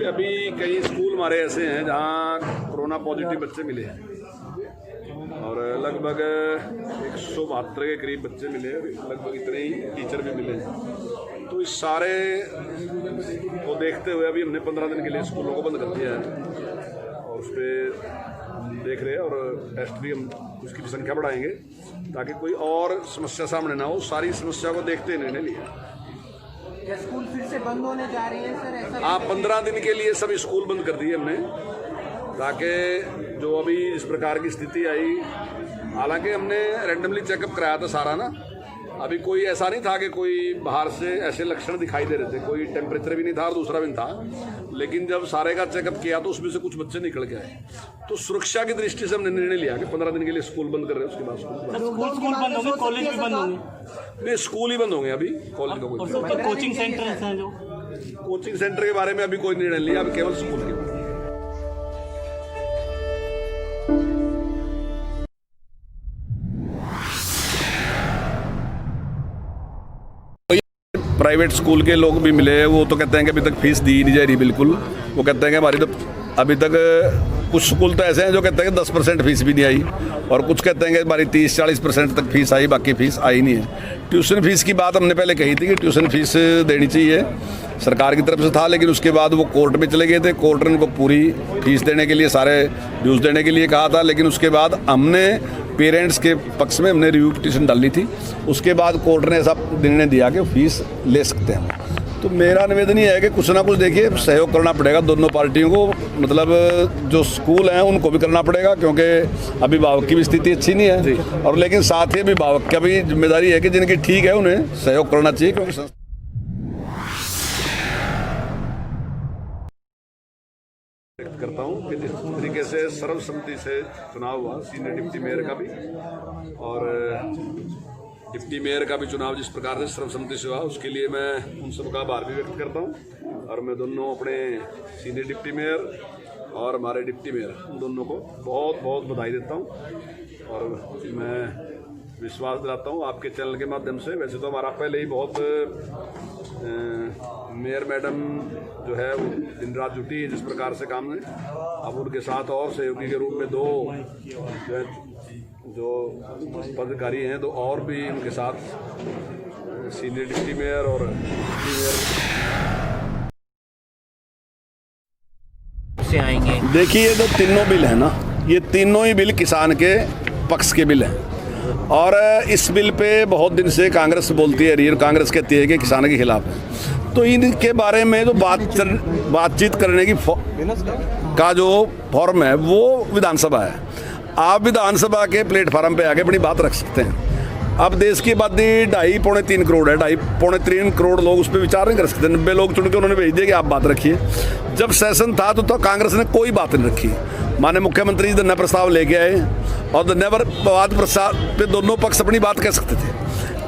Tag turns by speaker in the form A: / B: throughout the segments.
A: अभी कई स्कूल हमारे ऐसे हैं जहाँ कोरोना पॉजिटिव बच्चे मिले हैं और लगभग 172 के करीब बच्चे मिले, लगभग इतने ही टीचर भी मिले हैं। तो इस सारे को देखते हुए अभी हमने 15 दिन के लिए स्कूलों को बंद कर दिया है और उस पर देख रहे हैं और टेस्ट भी हम उसकी भी संख्या बढ़ाएंगे ताकि कोई और समस्या सामने ना हो। सारी समस्या को देखते हुए निर्णय लिया।
B: स्कूल फिर से बंद होने जा रही है सर, ऐसा?
A: हाँ, 15 दिन के लिए सब स्कूल बंद कर दिए हमने ताकि जो अभी इस प्रकार की स्थिति आई, हालांकि हमने रैंडमली चेकअप कराया था सारा ना, अभी कोई ऐसा नहीं था कि कोई बाहर से ऐसे लक्षण दिखाई दे रहे थे, कोई टेम्परेचर भी नहीं था और दूसरा भी नहीं था, लेकिन जब सारे का चेकअप किया तो उसमें से कुछ बच्चे निकल के आए। तो सुरक्षा की दृष्टि से हमने निर्णय लिया कि 15 दिन के लिए स्कूल बंद कर रहे हैं, उसके बाद
C: स्कूल बंद होंगे, कॉलेज भी बंद होंगे?
A: नहीं, स्कूल ही बंद होंगे अभी, कॉलेज का कोई।
C: कोचिंग सेंटर हैं जो
A: कोचिंग सेंटर के बारे में अभी कोई निर्णय लिया, अभी केवल स्कूल के बारे में। प्राइवेट स्कूल के लोग भी मिले, वो तो कहते हैं कि अभी तक फीस दी नहीं जा रही बिल्कुल। वो कहते हैं कि हमारी तो अभी तक कुछ स्कूल तो ऐसे हैं जो कहते हैं कि 10% फीस भी नहीं आई और कुछ कहते हैं कि हमारी 30-40% तक फीस आई, बाकी फीस आई नहीं है। ट्यूशन फीस की बात हमने पहले कही थी कि ट्यूशन फीस देनी चाहिए, सरकार की तरफ से था, लेकिन उसके बाद वो कोर्ट में चले गए थे। कोर्ट ने उनको पूरी फीस देने के लिए, सारे ड्यूज देने के लिए कहा था, लेकिन उसके बाद हमने पेरेंट्स के पक्ष में हमने रिव्यू पिटीशन डाली थी। उसके बाद कोर्ट ने ऐसा निर्णय दिया कि फीस ले सकते हैं। तो मेरा निवेदन ये है कि कुछ ना कुछ देखिए सहयोग करना पड़ेगा दोनों पार्टियों को, मतलब जो स्कूल हैं उनको भी करना पड़ेगा क्योंकि अभिभावक की भी स्थिति अच्छी नहीं है, और लेकिन साथ ही अभिभावक का भी जिम्मेदारी है कि जिनकी ठीक है उन्हें सहयोग करना चाहिए। क्योंकि करता हूँ कि जिस तरीके से सर्वसम्मति से चुनाव हुआ सीनियर डिप्टी मेयर का भी और डिप्टी मेयर का भी चुनाव जिस प्रकार से सर्वसम्मति से हुआ, उसके लिए मैं उन सबका आभार भी व्यक्त करता हूँ। और मैं दोनों अपने सीनियर डिप्टी मेयर और हमारे डिप्टी मेयर दोनों को बहुत बहुत बधाई देता हूँ और मैं विश्वास दिलाता हूँ आपके चैनल के माध्यम से। वैसे तो हमारा पहले ही बहुत मेयर मैडम जो है वो दिन रात जुटी है जिस प्रकार से काम में, अब उनके साथ और सहयोगी के रूप में दो जो पदाधिकारी हैं, तो और भी उनके साथ सीनियर डिप्टी मेयर और डिप्टी मेयर
B: से आएंगे।
A: देखिए, ये जो तीनों बिल है ना, ये तीनों ही बिल किसान के पक्ष के बिल हैं और इस बिल पे बहुत दिन से कांग्रेस बोलती है रही, कांग्रेस कहती है कि किसानों के खिलाफ है। तो इनके बारे में जो बातचीत करने की का जो फॉर्म है वो विधानसभा है। आप विधानसभा के प्लेटफार्म पे आके अपनी बात रख सकते हैं। अब देश की आबादी 2.5-3 करोड़ है, 2.5-3 करोड़ लोग उस पर विचार नहीं कर सकते। 90 लोग चुन के उन्होंने भेज दिया कि आप बात रखिए। जब सेशन था तो कांग्रेस ने कोई बात नहीं रखी। माननीय मुख्यमंत्री धरना प्रस्ताव लेके आए और धन्यवाद प्रस्ताव पे दोनों पक्ष अपनी बात कह सकते थे।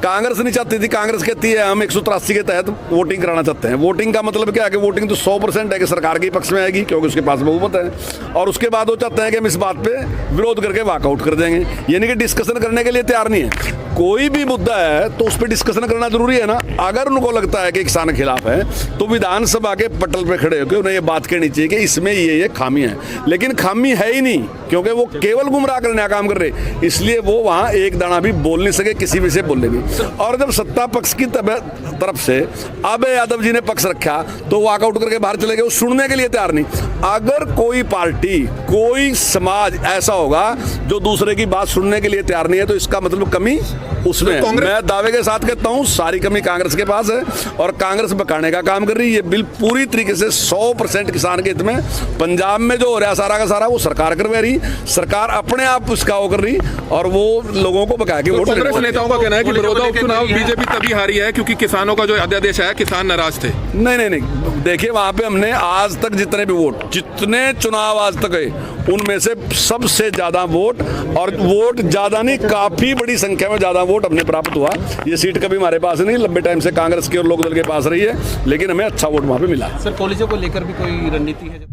A: कांग्रेस नहीं चाहती थी, कांग्रेस कहती है हम 183 के तहत वोटिंग कराना चाहते हैं। वोटिंग का मतलब क्या है कि वोटिंग तो 100% है कि सरकार के पक्ष में आएगी क्योंकि उसके पास बहुमत है, और उसके बाद वो चाहते हैं कि हम इस बात पे विरोध करके वॉकआउट कर देंगे, यानी कि डिस्कशन करने के लिए तैयार नहीं है। कोई भी मुद्दा है तो उस पर डिस्कशन करना जरूरी है ना। अगर उनको लगता है कि किसान के खिलाफ है तो विधानसभा के पटल पे खड़े होकर उन्हें ये बात कहनी चाहिए कि इसमें ये खामी है, लेकिन खामी है ही नहीं क्योंकि वो केवल गुमराह करने का काम कर रहे, इसलिए वो वहाँ एक दाना भी बोल नहीं सके किसी भी से बोलने भी। और जब सत्ता पक्ष की तरफ से अभय यादव जी ने पक्ष रखा तो वॉकआउट करके बाहर चले गए, वो सुनने के लिए तैयार नहीं। अगर कोई पार्टी, कोई समाज ऐसा होगा जो दूसरे की बात सुनने के लिए तैयार नहीं है तो इसका मतलब कमी उसमें है। मैं दावे के साथ कहता हूं सारी कमी कांग्रेस के पास है और कांग्रेस बकाने का काम कर रही है। ये बिल पूरी तरीके से 100% किसान के हित में, पंजाब में जो हो रहा है सारा का सारा वो सरकार करवा रही, सरकार अपने आप उसका वो कर रही और वो लोगों को बका के वोट।
D: कांग्रेस नेताओं का कहना है कि बड़ौदा उपचुनाव बीजेपी तभी हारी है क्योंकि किसानों का जो अध्यादेश है किसान नाराज थे।
A: नहीं, देखिए वहां पे हमने आज तक जितने भी वोट, जितने चुनाव आज तक गए उनमें से सबसे ज्यादा वोट, और वोट ज्यादा नहीं काफी बड़ी संख्या में ज्यादा वोट हमने प्राप्त हुआ। ये सीट कभी हमारे पास नहीं, लंबे टाइम से कांग्रेस की और लोकदल के पास रही है, लेकिन हमें अच्छा वोट वहां पे मिला।
C: सर, कॉलेजों को लेकर भी कोई रणनीति है?